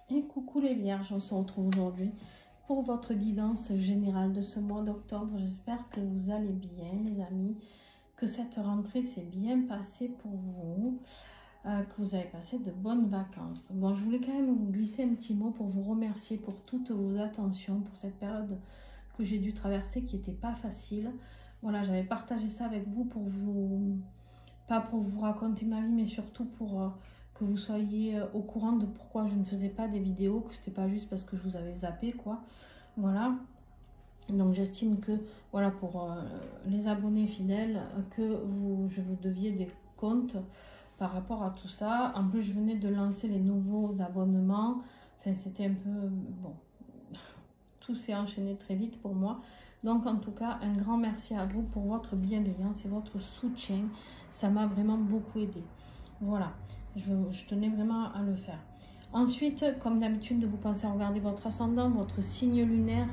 Et coucou les vierges, on se retrouve aujourd'hui pour votre guidance générale de ce mois d'octobre. J'espère que vous allez bien les amis, que cette rentrée s'est bien passée pour vous, que vous avez passé de bonnes vacances. Bon, je voulais quand même vous glisser un petit mot pour vous remercier pour toutes vos attentions, pour cette période que j'ai dû traverser qui n'était pas facile. Voilà, j'avais partagé ça avec vous pour vous, pas pour vous raconter ma vie, mais surtout pour... que vous soyez au courant de pourquoi je ne faisais pas des vidéos, que c'était pas juste parce que je vous avais zappé, quoi. Voilà. Donc j'estime que, voilà, pour les abonnés fidèles, que je vous deviez des comptes par rapport à tout ça. En plus, je venais de lancer les nouveaux abonnements. Enfin, c'était un peu... Bon, tout s'est enchaîné très vite pour moi. Donc, en tout cas, un grand merci à vous pour votre bienveillance et votre soutien. Ça m'a vraiment beaucoup aidé. Voilà. Je tenais vraiment à le faire. Ensuite, comme d'habitude, vous pensez à regarder votre ascendant, votre signe lunaire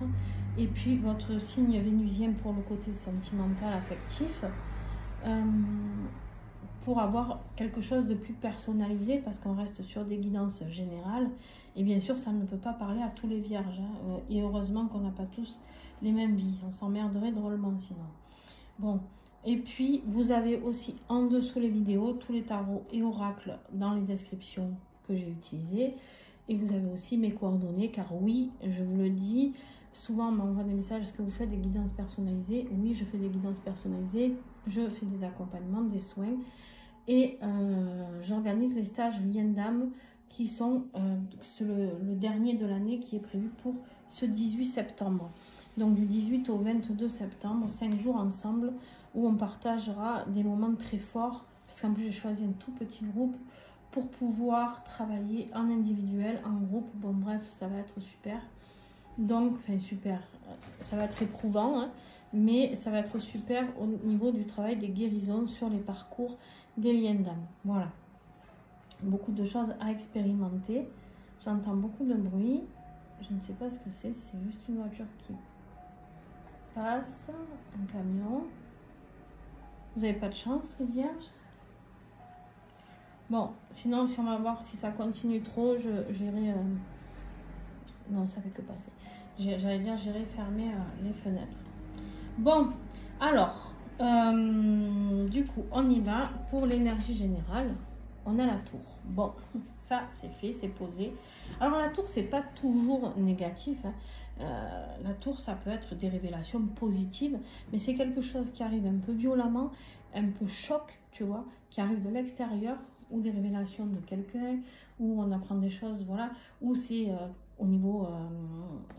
et puis votre signe vénusien pour le côté sentimental, affectif, pour avoir quelque chose de plus personnalisé parce qu'on reste sur des guidances générales. Et bien sûr, ça ne peut pas parler à tous les vierges. Hein, et heureusement qu'on n'a pas tous les mêmes vies. On s'emmerderait drôlement sinon. Bon. Et puis, vous avez aussi en dessous les vidéos, tous les tarots et oracles dans les descriptions que j'ai utilisées. Et vous avez aussi mes coordonnées, car oui, je vous le dis, souvent on m'envoie des messages, est-ce que vous faites des guidances personnalisées? Oui, je fais des guidances personnalisées, je fais des accompagnements, des soins. Et j'organise les stages liens d'âme qui sont le dernier de l'année qui est prévu pour ce 18 septembre. Donc du 18 au 22 septembre, 5 jours ensemble, où on partagera des moments très forts, parce qu'en plus j'ai choisi un tout petit groupe pour pouvoir travailler en individuel, en groupe. Bon bref, ça va être super. Donc, enfin super, ça va être éprouvant, hein, mais ça va être super au niveau du travail des guérisons sur les parcours des liens d'âme. Voilà, beaucoup de choses à expérimenter. J'entends beaucoup de bruit, je ne sais pas ce que c'est juste une voiture qui passe, un camion. Vous n'avez pas de chance les vierges? Bon, sinon si on va voir si ça continue trop, j'irai... Non, ça fait que passer. J'allais dire, j'irai fermer les fenêtres. Bon, alors, du coup, on y va pour l'énergie générale. On a la tour. Bon, ça, c'est fait, c'est posé. Alors, la tour, c'est pas toujours négatif. Hein. La tour, ça peut être des révélations positives, mais c'est quelque chose qui arrive un peu violemment, un peu choc, tu vois, qui arrive de l'extérieur, ou des révélations de quelqu'un, où on apprend des choses, voilà, où c'est... au niveau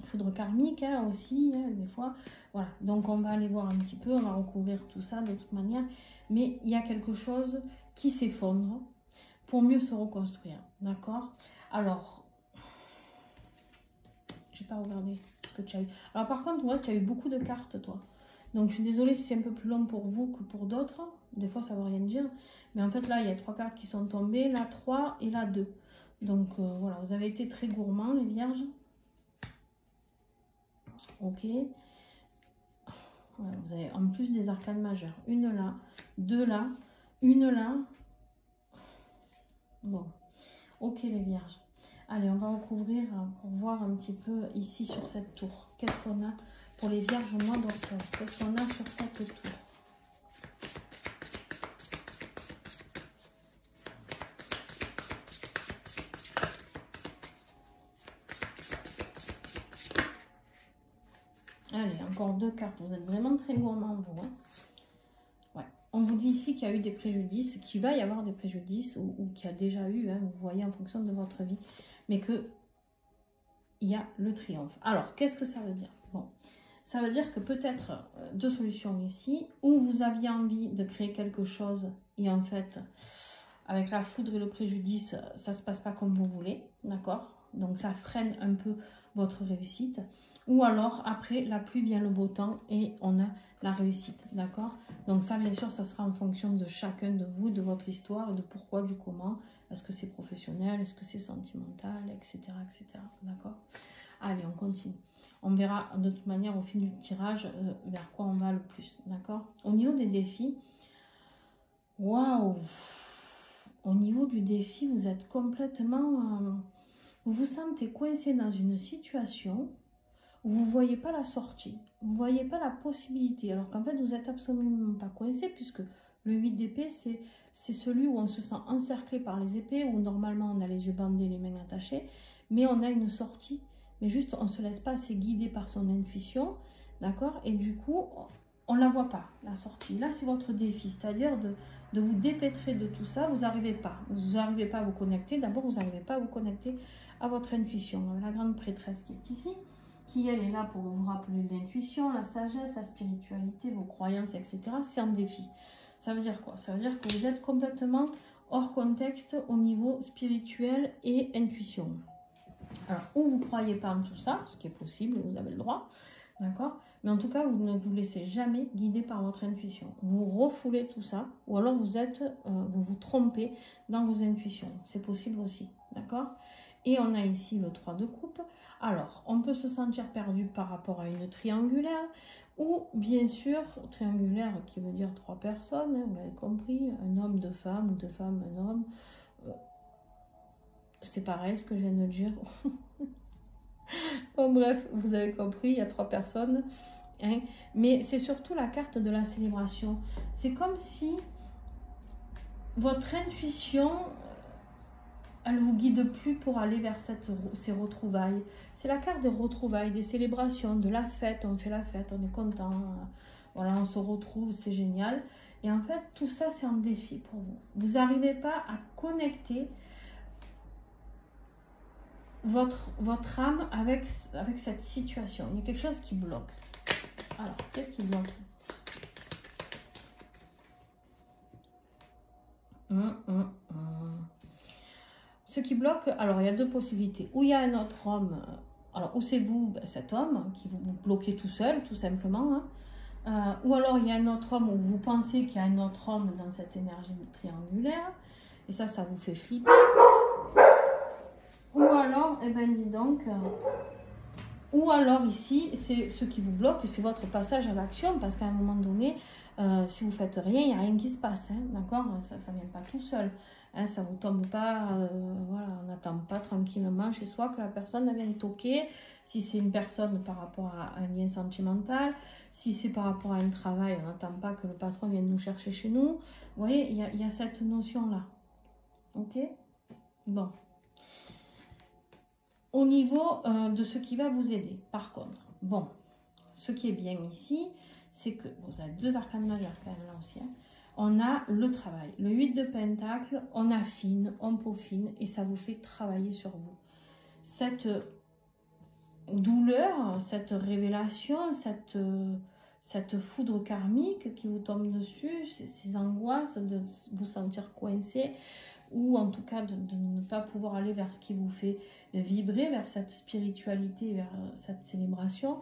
foudre karmique hein, aussi, hein, des fois. Voilà, donc on va aller voir un petit peu, on va recouvrir tout ça de toute manière. Mais il y a quelque chose qui s'effondre pour mieux se reconstruire, d'accord? Alors, j'ai pas regardé ce que tu as eu. Alors par contre, ouais, tu as eu beaucoup de cartes, toi. Donc je suis désolée si c'est un peu plus long pour vous que pour d'autres. Des fois, ça ne veut rien dire. Mais en fait, là, il y a 3 cartes qui sont tombées, là 3 et là 2. Donc voilà, vous avez été très gourmands, les vierges. Ok. Voilà, vous avez en plus des arcanes majeures. Une là, 2 là, une là. Bon. Ok, les vierges. Allez, on va recouvrir pour voir un petit peu ici sur cette tour. Qu'est-ce qu'on a pour les vierges au mois d'octobre? Qu'est-ce qu'on a sur cette tour? Allez, encore 2 cartes. Vous êtes vraiment très gourmands, vous. Hein, ouais. On vous dit ici qu'il y a eu des préjudices, qu'il va y avoir des préjudices, ou qu'il y a déjà eu, hein, vous voyez, en fonction de votre vie. Mais que il y a le triomphe. Alors, qu'est-ce que ça veut dire? Bon, ça veut dire que peut-être 2 solutions ici, où vous aviez envie de créer quelque chose, et en fait, avec la foudre et le préjudice, ça ne se passe pas comme vous voulez, d'accord? Donc, ça freine un peu votre réussite. Ou alors, après la pluie vient le beau temps et on a la réussite, d'accord? Donc ça, bien sûr, ça sera en fonction de chacun de vous, de votre histoire, de pourquoi, du comment. Est-ce que c'est professionnel, est-ce que c'est sentimental, etc., etc., d'accord? Allez, on continue. On verra de toute manière au fil du tirage vers quoi on va le plus, d'accord? Au niveau des défis, waouh! Au niveau du défi, vous êtes complètement... vous vous sentez coincé dans une situation où vous ne voyez pas la sortie, vous ne voyez pas la possibilité, alors qu'en fait, vous n'êtes absolument pas coincé, puisque le 8 d'épée, c'est celui où on se sent encerclé par les épées, où normalement on a les yeux bandés, les mains attachées, mais on a une sortie, mais juste on ne se laisse pas assez guider par son intuition, d'accord? Et du coup, on ne la voit pas, la sortie. Là, c'est votre défi, c'est-à-dire de vous dépêtrer de tout ça. Vous n'arrivez pas. Vous n'arrivez pas à vous connecter. D'abord, vous n'arrivez pas à vous connecter à votre intuition. La grande prêtresse qui est ici, qui elle est là pour vous rappeler l'intuition, la sagesse, la spiritualité, vos croyances, etc. C'est un défi. Ça veut dire quoi? Ça veut dire que vous êtes complètement hors contexte au niveau spirituel et intuition. Alors, ou vous ne croyez pas en tout ça, ce qui est possible, vous avez le droit, d'accord? Mais en tout cas, vous ne vous laissez jamais guider par votre intuition. Vous refoulez tout ça, ou alors vous vous trompez dans vos intuitions. C'est possible aussi, d'accord? Et on a ici le 3 de coupe. Alors, on peut se sentir perdu par rapport à une triangulaire, ou bien sûr, triangulaire qui veut dire 3 personnes, hein, vous l'avez compris, un homme, 2 femmes, ou 2 femmes, un homme. C'était pareil ce que je viens de dire. Bon, bref, vous avez compris, il y a 3 personnes. Hein, mais c'est surtout la carte de la célébration. C'est comme si votre intuition, elle ne vous guide plus pour aller vers ces retrouvailles. C'est la carte des retrouvailles, des célébrations, de la fête. On fait la fête, on est content. Voilà, on se retrouve, c'est génial. Et en fait, tout ça, c'est un défi pour vous. Vous n'arrivez pas à connecter votre âme avec cette situation. Il y a quelque chose qui bloque. Alors, qu'est-ce qui bloque? Ce qui bloque, alors il y a 2 possibilités. Ou il y a un autre homme, alors ou c'est vous, cet homme, qui vous bloquez tout seul, tout simplement. Hein. Ou alors il y a un autre homme où vous pensez qu'il y a un autre homme dans cette énergie triangulaire. Et ça vous fait flipper. Ou alors, eh ben dis donc... ou alors ici, c'est ce qui vous bloque, c'est votre passage à l'action, parce qu'à un moment donné, si vous ne faites rien, il n'y a rien qui se passe, hein, d'accord? Ça ne vient pas tout seul, hein, ça ne vous tombe pas, voilà, on n'attend pas tranquillement chez soi que la personne vienne toquer, si c'est une personne par rapport à un lien sentimental, si c'est par rapport à un travail, on n'attend pas que le patron vienne nous chercher chez nous, vous voyez, il y a cette notion-là, ok? Bon. Au niveau de ce qui va vous aider, par contre, bon, ce qui est bien ici, c'est que vous avez 2 arcanes majeures quand même là aussi. Hein. On a le travail, le 8 de Pentacle, on affine, on peaufine et ça vous fait travailler sur vous. Cette douleur, cette révélation, cette foudre karmique qui vous tombe dessus, ces angoisses de vous sentir coincé, ou en tout cas de ne pas pouvoir aller vers ce qui vous fait vibrer, vers cette spiritualité, vers cette célébration,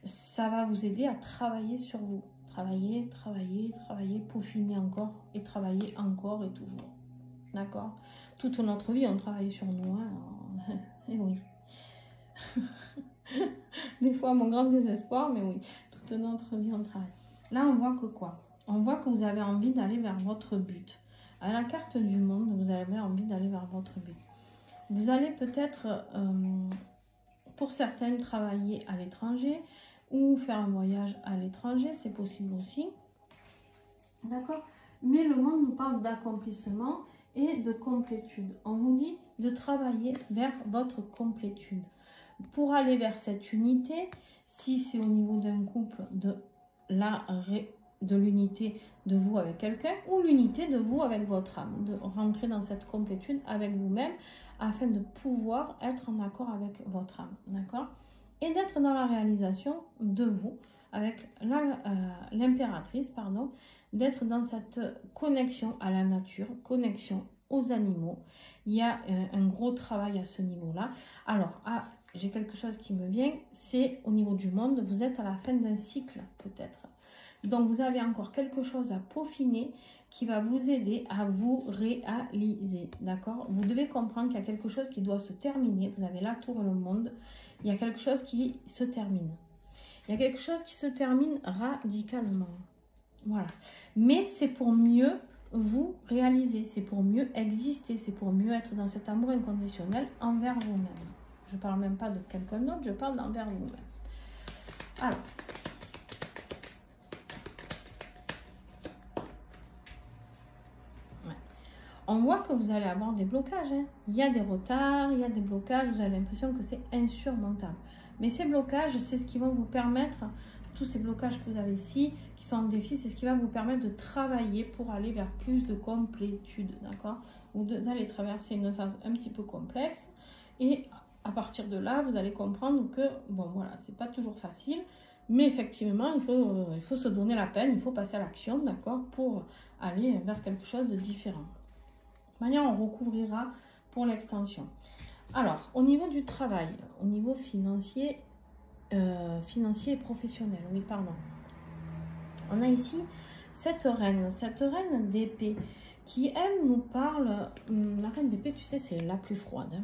ça va vous aider à travailler sur vous. Travailler, travailler, travailler, peaufiner encore, et travailler encore et toujours. D'accord? Toute notre vie, on travaille sur nous. Hein? Et oui. Des fois, mon grand désespoir, mais oui, toute notre vie, on travaille. Là, on voit que quoi? On voit que vous avez envie d'aller vers votre but. À la carte du monde, vous avez envie d'aller vers votre but. Vous allez peut-être, pour certaines, travailler à l'étranger ou faire un voyage à l'étranger, c'est possible aussi. D'accord? Mais le monde nous parle d'accomplissement et de complétude. On vous dit de travailler vers votre complétude. Pour aller vers cette unité, si c'est au niveau d'un couple, de l'unité de vous avec quelqu'un ou l'unité de vous avec votre âme, de rentrer dans cette complétude avec vous-même afin de pouvoir être en accord avec votre âme, d'accord? Et d'être dans la réalisation de vous avec l'impératrice, pardon, d'être dans cette connexion à la nature, connexion aux animaux. Il y a un gros travail à ce niveau-là. Alors, j'ai quelque chose qui me vient, c'est au niveau du monde, vous êtes à la fin d'un cycle peut-être. Donc, vous avez encore quelque chose à peaufiner qui va vous aider à vous réaliser, d'accord? Vous devez comprendre qu'il y a quelque chose qui doit se terminer. Vous avez la tour et le monde. Il y a quelque chose qui se termine. Il y a quelque chose qui se termine radicalement. Voilà. Mais c'est pour mieux vous réaliser. C'est pour mieux exister. C'est pour mieux être dans cet amour inconditionnel envers vous-même. Je ne parle même pas de quelqu'un d'autre, je parle d'envers vous-même. Alors, on voit que vous allez avoir des blocages. Hein. Il y a des retards, il y a des blocages. Vous avez l'impression que c'est insurmontable. Mais ces blocages, c'est ce qui va vous permettre, tous ces blocages que vous avez ici, qui sont en défi, c'est ce qui va vous permettre de travailler pour aller vers plus de complétude. D'accord? Vous allez traverser une phase un petit peu complexe. Et à partir de là, vous allez comprendre que, bon voilà, c'est pas toujours facile. Mais effectivement, il faut se donner la peine, il faut passer à l'action, d'accord? Pour aller vers quelque chose de différent. De toute manière, on recouvrira pour l'extension. Alors, au niveau du travail, au niveau financier et professionnel, oui, pardon. On a ici cette reine d'épée, qui, elle, nous parle... La reine d'épée, tu sais, c'est la plus froide. Hein.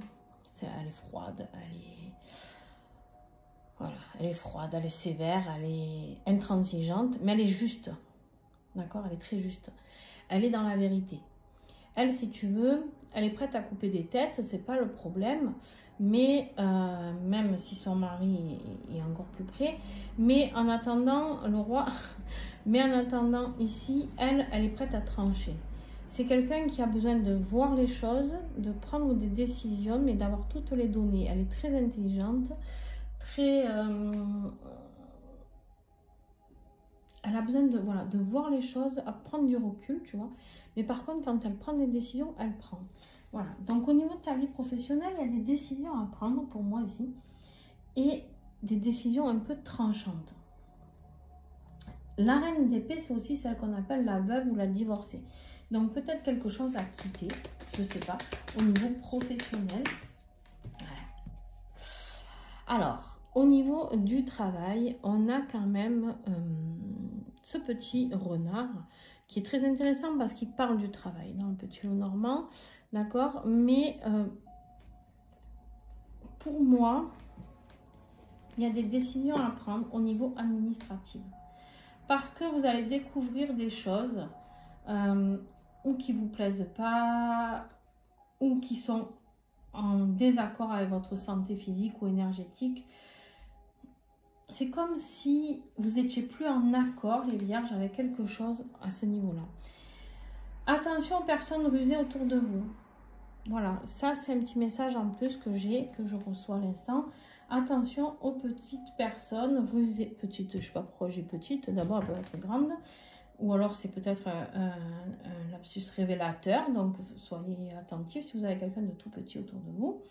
Elle est froide, voilà, elle est froide, elle est sévère, elle est intransigeante, mais elle est juste. D'accord? Elle est très juste. Elle est dans la vérité. Elle, si tu veux, elle est prête à couper des têtes, c'est pas le problème, mais même si son mari est encore plus près, mais en attendant, le roi, mais en attendant ici, elle est prête à trancher. C'est quelqu'un qui a besoin de voir les choses, de prendre des décisions, mais d'avoir toutes les données. Elle est très intelligente, très... elle a besoin de, voilà, de voir les choses, à prendre du recul, tu vois. Mais par contre, quand elle prend des décisions, elle prend. Voilà. Donc, au niveau de ta vie professionnelle, il y a des décisions à prendre pour moi ici. Et des décisions un peu tranchantes. La reine d'épée, c'est aussi celle qu'on appelle la veuve ou la divorcée. Donc, peut-être quelque chose à quitter, je ne sais pas, au niveau professionnel. Voilà. Alors, au niveau du travail, on a quand même ce petit renard qui est très intéressant parce qu'il parle du travail dans le petit lot normand, d'accord? Mais pour moi, il y a des décisions à prendre au niveau administratif. Parce que vous allez découvrir des choses ou qui ne vous plaisent pas, ou qui sont en désaccord avec votre santé physique ou énergétique. C'est comme si vous n'étiez plus en accord, les vierges, avec quelque chose à ce niveau-là. Attention aux personnes rusées autour de vous. Voilà, ça c'est un petit message en plus que je reçois à l'instant. Attention aux petites personnes rusées. Petites, je ne sais pas pourquoi j'ai petite, d'abord elle peut être grande. Ou alors c'est peut-être un lapsus révélateur, donc soyez attentifs si vous avez quelqu'un de tout petit autour de vous.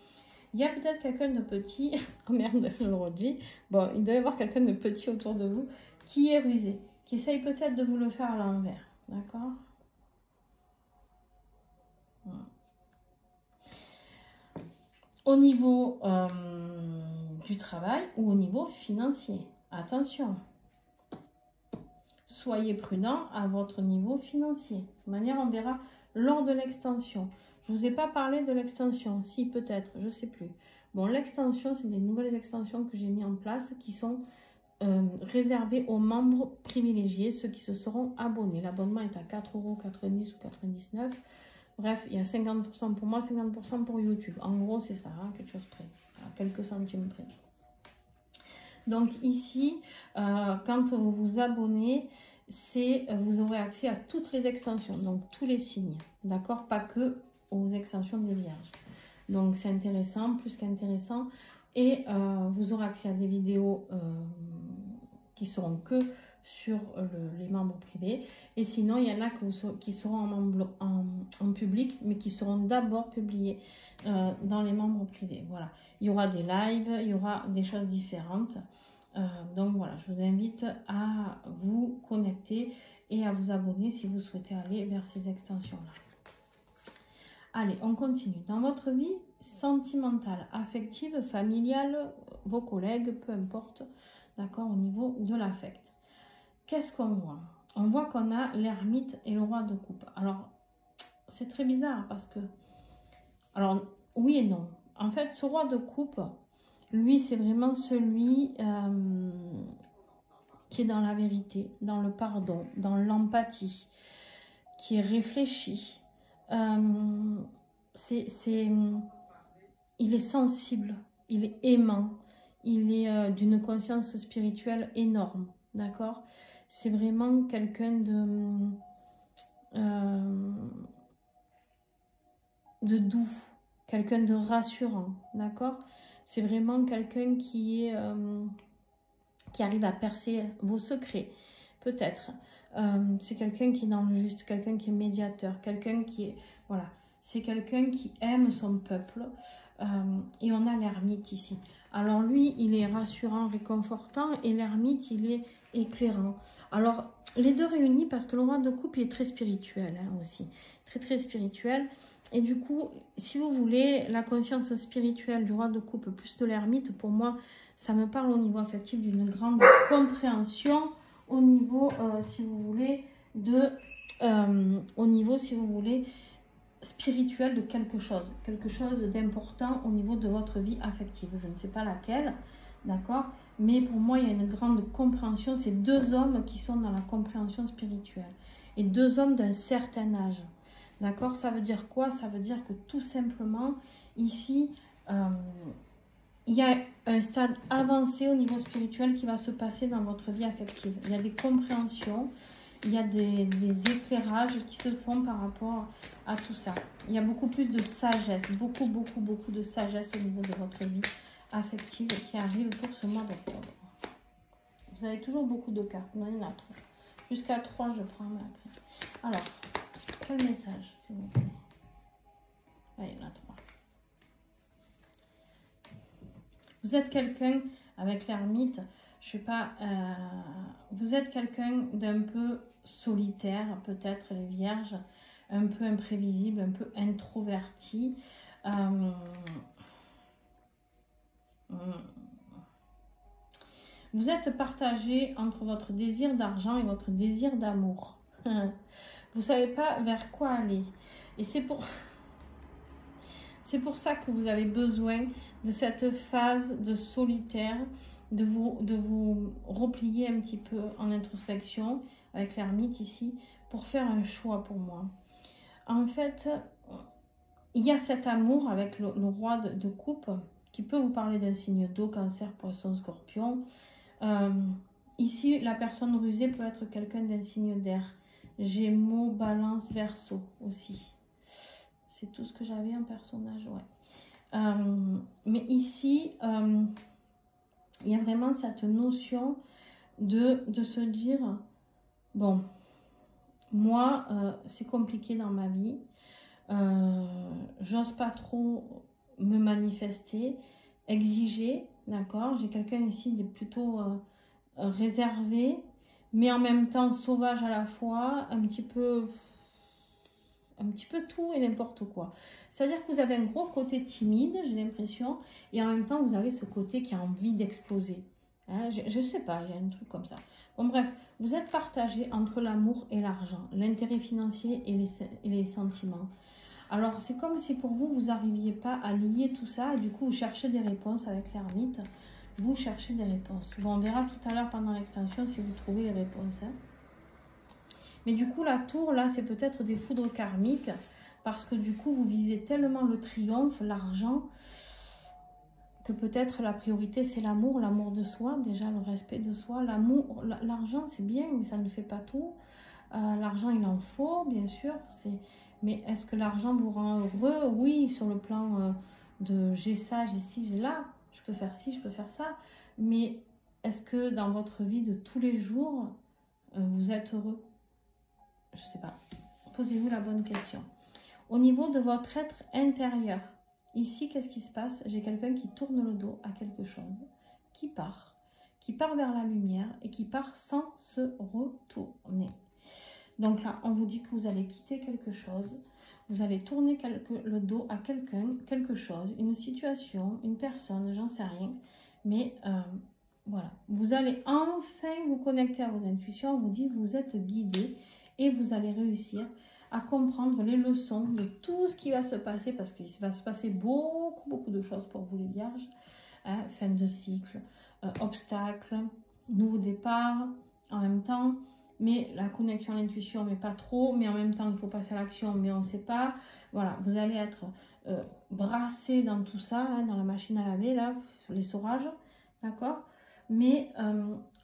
Il y a peut-être quelqu'un de petit, oh merde, je le redis, bon, il doit y avoir quelqu'un de petit autour de vous qui est rusé, qui essaye peut-être de vous le faire à l'envers, d'accord? Voilà. Au niveau du travail ou au niveau financier, attention, soyez prudent à votre niveau financier. De toute manière, on verra lors de l'extension. Je ne vous ai pas parlé de l'extension. Si, peut-être, je ne sais plus. Bon, l'extension, c'est des nouvelles extensions que j'ai mis en place qui sont réservées aux membres privilégiés, ceux qui se seront abonnés. L'abonnement est à 4,90 € ou 99 €. Bref, il y a 50% pour moi, 50% pour YouTube. En gros, c'est ça, hein, quelque chose près, à quelques centimes près. Donc ici, quand vous vous abonnez, vous aurez accès à toutes les extensions, donc tous les signes, d'accord? Pas que aux extensions des vierges. Donc c'est intéressant, plus qu'intéressant. Et vous aurez accès à des vidéos qui seront que sur les membres privés. Et sinon, il y en a qui seront en public, mais qui seront d'abord publiés dans les membres privés. Voilà. Il y aura des lives, il y aura des choses différentes. Donc voilà, je vous invite à vous connecter et à vous abonner si vous souhaitez aller vers ces extensions-là. Allez, on continue. Dans votre vie sentimentale, affective, familiale, vos collègues, peu importe, d'accord, au niveau de l'affect. Qu'est-ce qu'on voit? On voit qu'on a l'ermite et le roi de coupe. Alors, c'est très bizarre parce que... Alors, oui et non. En fait, ce roi de coupe, lui, c'est vraiment celui qui est dans la vérité, dans le pardon, dans l'empathie, qui est réfléchi. Il est sensible. il est aimant, il est d'une conscience spirituelle énorme, d'accord? C'est vraiment quelqu'un de doux, quelqu'un de rassurant, d'accord? C'est vraiment quelqu'un qui arrive à percer vos secrets, peut-être. C'est quelqu'un qui est dans le juste, quelqu'un qui est médiateur, quelqu'un qui est... Voilà, c'est quelqu'un qui aime son peuple. Et on a l'ermite ici. Alors lui, il est rassurant, réconfortant, et l'ermite, il est éclairant. Alors, les deux réunis, parce que le roi de coupe, il est très spirituel hein, aussi. Très, très spirituel. Et du coup, si vous voulez, la conscience spirituelle du roi de coupe plus de l'ermite, pour moi, ça me parle au niveau affectif d'une grande compréhension, au niveau, si vous voulez, spirituel de quelque chose d'important au niveau de votre vie affective. Je ne sais pas laquelle, d'accord? Mais pour moi, il y a une grande compréhension. C'est deux hommes qui sont dans la compréhension spirituelle. Et deux hommes d'un certain âge. D'accord? Ça veut dire quoi? Ça veut dire que tout simplement, ici, il y a un stade avancé au niveau spirituel qui va se passer dans votre vie affective. Il y a des compréhensions, il y a des éclairages qui se font par rapport à tout ça. Il y a beaucoup plus de sagesse, beaucoup de sagesse au niveau de votre vie affective qui arrive pour ce mois d'octobre. Vous avez toujours beaucoup de cartes, non, il y en a 3. Jusqu'à 3, je prends, mais après. Alors, quel message, s'il vous plaît? Allez, il y en a 3. Vous êtes quelqu'un, avec l'ermite, je sais pas, vous êtes quelqu'un d'un peu solitaire, peut-être les vierges, un peu imprévisible, un peu introverti. Vous êtes partagé entre votre désir d'argent et votre désir d'amour. Vous ne savez pas vers quoi aller. Et c'est pour ça que vous avez besoin de cette phase de solitaire, de vous replier un petit peu en introspection avec l'ermite ici pour faire un choix pour moi. En fait, il y a cet amour avec le roi de coupe qui peut vous parler d'un signe d'eau, cancer, poisson, scorpion. Ici, la personne rusée peut être quelqu'un d'un signe d'air. Gémeaux, balance, verseau aussi. C'est tout ce que j'avais en personnage, ouais. Mais ici, il y a vraiment cette notion de se dire, bon, moi, c'est compliqué dans ma vie. J'ose pas trop me manifester, exiger, d'accord? J'ai quelqu'un ici de plutôt réservé, mais en même temps sauvage à la fois, un petit peu tout et n'importe quoi. C'est-à-dire que vous avez un gros côté timide, j'ai l'impression, et en même temps, vous avez ce côté qui a envie d'exploser. Hein, je ne sais pas, il y a un truc comme ça. Bon, bref, vous êtes partagé entre l'amour et l'argent, l'intérêt financier et les sentiments. Alors, c'est comme si pour vous, vous n'arriviez pas à lier tout ça, et du coup, vous cherchez des réponses avec l'ermite. Vous cherchez des réponses. Bon, on verra tout à l'heure pendant l'extension si vous trouvez les réponses. Hein. Mais du coup, la tour, là, c'est peut-être des foudres karmiques, parce que du coup, vous visez tellement le triomphe, l'argent, que peut-être la priorité, c'est l'amour de soi, déjà le respect de soi. L'amour, l'argent, c'est bien, mais ça ne fait pas tout. L'argent, il en faut, bien sûr, mais est-ce que l'argent vous rend heureux? Oui, sur le plan de j'ai ça, j'ai ci, j'ai là, je peux faire ci, je peux faire ça. Mais est-ce que dans votre vie de tous les jours, vous êtes heureux? Je ne sais pas. Posez-vous la bonne question. Au niveau de votre être intérieur, ici, qu'est-ce qui se passe? J'ai quelqu'un qui tourne le dos à quelque chose, qui part vers la lumière et qui part sans se retourner. Donc là, on vous dit que vous allez quitter quelque chose, vous allez tourner le dos à quelqu'un, quelque chose, une situation, une personne, j'en sais rien. Mais voilà, vous allez enfin vous connecter à vos intuitions, on vous dit que vous êtes guidé et vous allez réussir à comprendre les leçons de tout ce qui va se passer, parce qu'il va se passer beaucoup de choses pour vous les vierges. Hein, fin de cycle, obstacles, nouveau départ, en même temps, mais la connexion à l'intuition, mais pas trop, mais en même temps, il faut passer à l'action, mais on ne sait pas. Voilà, vous allez être brassé dans tout ça, hein, dans la machine à laver, là, l'essorage, d'accord? Mais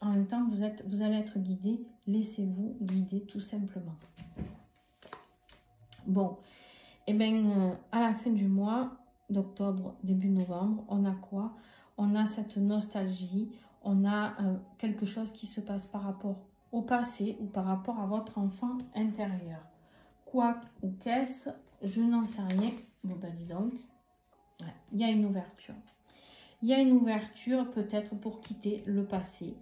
en même temps, vous allez être guidé. Laissez-vous guider tout simplement. Bon, et bien, à la fin du mois d'octobre, début novembre, on a quoi? On a cette nostalgie, on a quelque chose qui se passe par rapport au passé ou par rapport à votre enfant intérieur. Quoi ou qu'est-ce? Je n'en sais rien. Bon, ben dis donc, ouais, il y a une ouverture. Il y a une ouverture peut-être pour quitter le passé.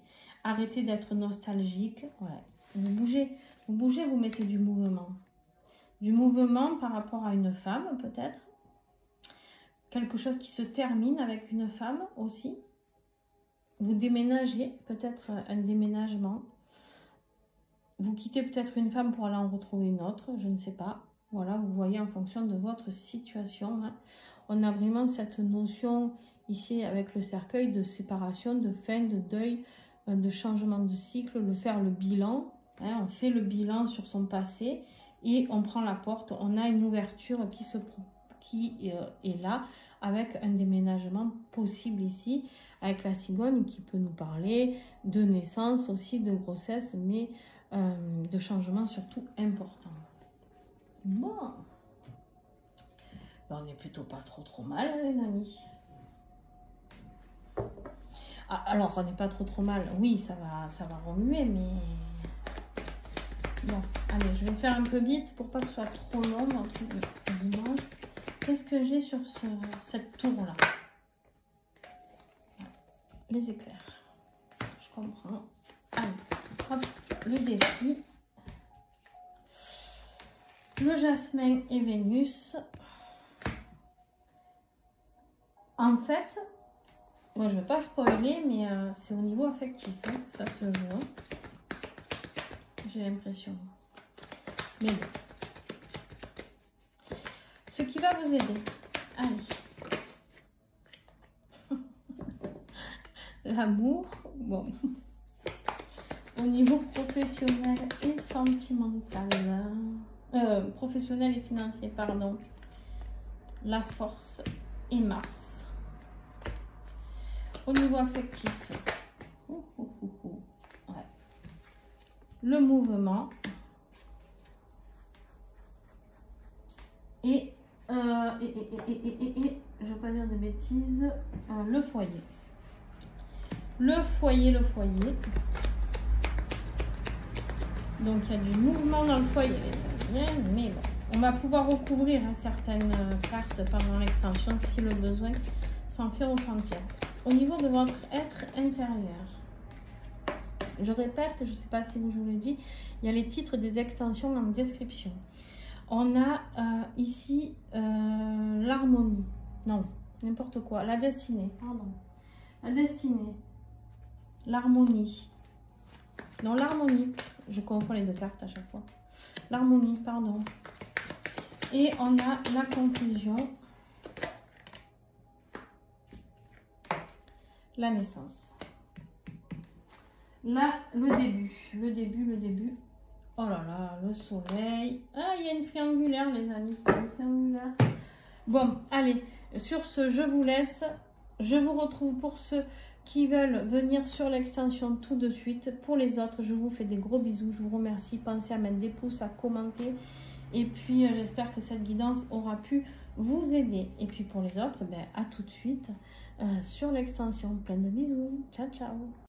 Arrêtez d'être nostalgique. Ouais. Vous bougez, vous mettez du mouvement. Du mouvement par rapport à une femme peut-être. Quelque chose qui se termine avec une femme aussi. Vous déménagez, peut-être un déménagement. Vous quittez peut-être une femme pour aller en retrouver une autre, je ne sais pas. Voilà, vous voyez en fonction de votre situation. Hein. On a vraiment cette notion ici avec le cercueil de séparation, de fin, de deuil, de changement de cycle, de faire le bilan. Hein. On fait le bilan sur son passé et on prend la porte. On a une ouverture qui est là avec un déménagement possible ici, avec la cigogne qui peut nous parler de naissance aussi, de grossesse, mais de changement surtout important. Bon, ben, on n'est plutôt pas trop mal, hein, les amis. Ah, alors, on n'est pas trop mal. Oui, ça va remuer, mais bon, allez, je vais faire un peu vite pour pas que ce soit trop long notre dimanche. Qu'est-ce que j'ai sur cette tour-là? Les éclairs. Je comprends. Allez, hop, le défi. Le jasmin et Vénus. En fait, moi je ne vais pas spoiler, mais c'est au niveau affectif hein, que ça se joue. J'ai l'impression. Mais bon. Ce qui va vous aider. Allez. L'amour. Bon. Au niveau professionnel et sentimental. Professionnel et financier, pardon. La force et Mars. Au niveau affectif. Ouais. Le mouvement. Et je ne vais pas dire de bêtises, le foyer. Le foyer. Donc il y a du mouvement dans le foyer, mais bon, on va pouvoir recouvrir hein, certaines cartes pendant l'extension si le besoin s'en fait ressentir. Au niveau de votre être intérieur, je répète, je ne sais pas si je vous l'ai dit, il y a les titres des extensions en description. On a ici l'harmonie, non, n'importe quoi, la destinée, pardon, la destinée, l'harmonie, non l'harmonie, je confonds les deux cartes à chaque fois, l'harmonie, pardon, et on a la conclusion, la naissance, là le début. Oh là là, le soleil. Ah, il y a une triangulaire, les amis. Une triangulaire. Bon, allez. Sur ce, je vous laisse. Je vous retrouve pour ceux qui veulent venir sur l'extension tout de suite. Pour les autres, je vous fais des gros bisous. Je vous remercie. Pensez à mettre des pouces, à commenter. Et puis, j'espère que cette guidance aura pu vous aider. Et puis, pour les autres, ben, à tout de suite sur l'extension. Plein de bisous. Ciao, ciao.